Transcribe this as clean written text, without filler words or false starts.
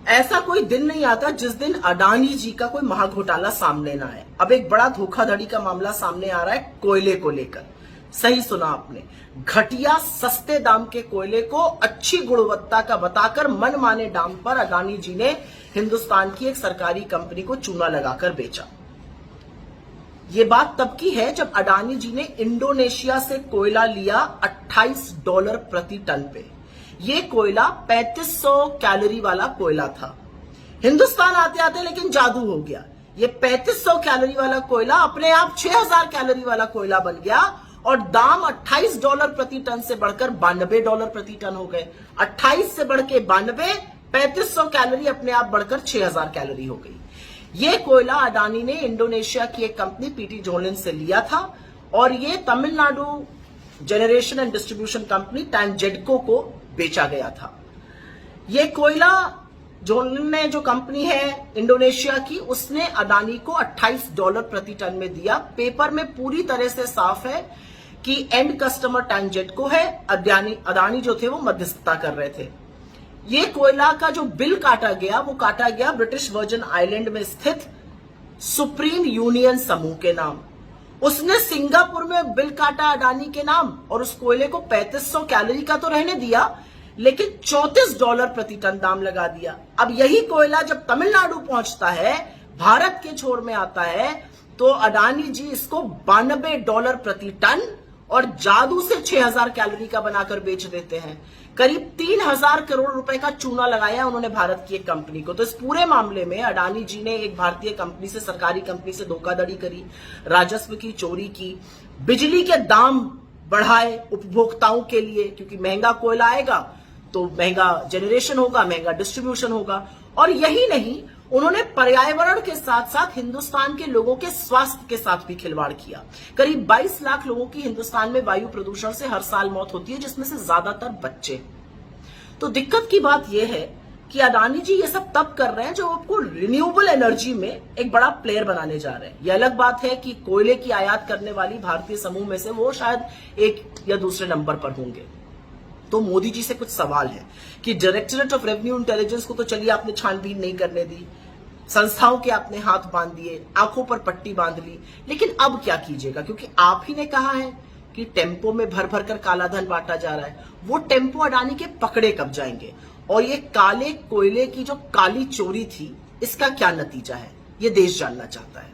ऐसा कोई दिन नहीं आता जिस दिन अडानी जी का कोई महाघोटाला सामने ना आए। अब एक बड़ा धोखाधड़ी का मामला सामने आ रहा है कोयले को लेकर। सही सुना आपने, घटिया सस्ते दाम के कोयले को अच्छी गुणवत्ता का बताकर मनमाने दाम पर अडानी जी ने हिंदुस्तान की एक सरकारी कंपनी को चूना लगाकर बेचा। ये बात तब की है जब अडानी जी ने इंडोनेशिया से कोयला लिया $28 प्रति टन पे। ये कोयला 3500 कैलोरी वाला कोयला था। हिंदुस्तान आते आते लेकिन जादू हो गया। ये 3500 कैलोरी वाला कोयला अपने आप 6000 कैलोरी वाला कोयला बन गया और दाम $28 प्रति टन से बढ़कर $92 प्रति टन हो गए। 28 से बढ़ के 92, 3500 कैलोरी अपने आप बढ़कर 6000 कैलोरी हो गई। ये कोयला अडानी ने इंडोनेशिया की एक कंपनी पीटी जोलिन से लिया था और ये Tamil Nadu generation and distribution company TANGEDCO को बेचा गया था। ये कोयला जोलिन ने जो कंपनी है इंडोनेशिया की, उसने अडानी को $28 प्रति टन में दिया। पेपर में पूरी तरह से साफ है कि एंड कस्टमर टैंजेडको है, अडानी जो थे वो मध्यस्थता कर रहे थे। ये कोयला का जो बिल काटा गया वो काटा गया ब्रिटिश वर्जिन आइलैंड में स्थित सुप्रीम यूनियन समूह के नाम। उसने सिंगापुर में बिल काटा अडानी के नाम और उस कोयले को 3500 कैलोरी का तो रहने दिया, लेकिन $34 प्रति टन दाम लगा दिया। अब यही कोयला जब तमिलनाडु पहुंचता है, भारत के छोर में आता है, तो अडानी जी इसको $92 प्रति टन और जादू से 6000 कैलोरी का बनाकर बेच देते हैं। करीब 3000 करोड़ रुपए का चूना लगाया उन्होंने भारत की एक कंपनी को। तो इस पूरे मामले में अडानी जी ने एक भारतीय कंपनी से, सरकारी कंपनी से धोखाधड़ी करी, राजस्व की चोरी की, बिजली के दाम बढ़ाए उपभोक्ताओं के लिए, क्योंकि महंगा कोयला आएगा तो महंगा जनरेशन होगा, महंगा डिस्ट्रीब्यूशन होगा। और यही नहीं, उन्होंने पर्यावरण के साथ साथ हिंदुस्तान के लोगों के स्वास्थ्य के साथ भी खिलवाड़ किया। करीब 22 लाख लोगों की हिंदुस्तान में वायु प्रदूषण से हर साल मौत होती है, जिसमें से ज्यादातर बच्चे। तो दिक्कत की बात यह है कि अडानी जी ये सब तब कर रहे हैं जो आपको रिन्यूएबल एनर्जी में एक बड़ा प्लेयर बनाने जा रहे हैं। यह अलग बात है कि कोयले की आयात करने वाली भारतीय समूह में से वो शायद एक या दूसरे नंबर पर होंगे। तो मोदी जी से कुछ सवाल है कि डायरेक्टरेट ऑफ रेवेन्यू इंटेलिजेंस को तो चलिए आपने छानबीन नहीं करने दी, संस्थाओं के आपने हाथ बांध दिए, आंखों पर पट्टी बांध ली, लेकिन अब क्या कीजिएगा? क्योंकि आप ही ने कहा है कि टेम्पो में भर भर कर काला धन बांटा जा रहा है। वो टेम्पो अडानी के पकड़े कब जाएंगे? और ये काले कोयले की जो काली चोरी थी, इसका क्या नतीजा है, ये देश जानना चाहता है।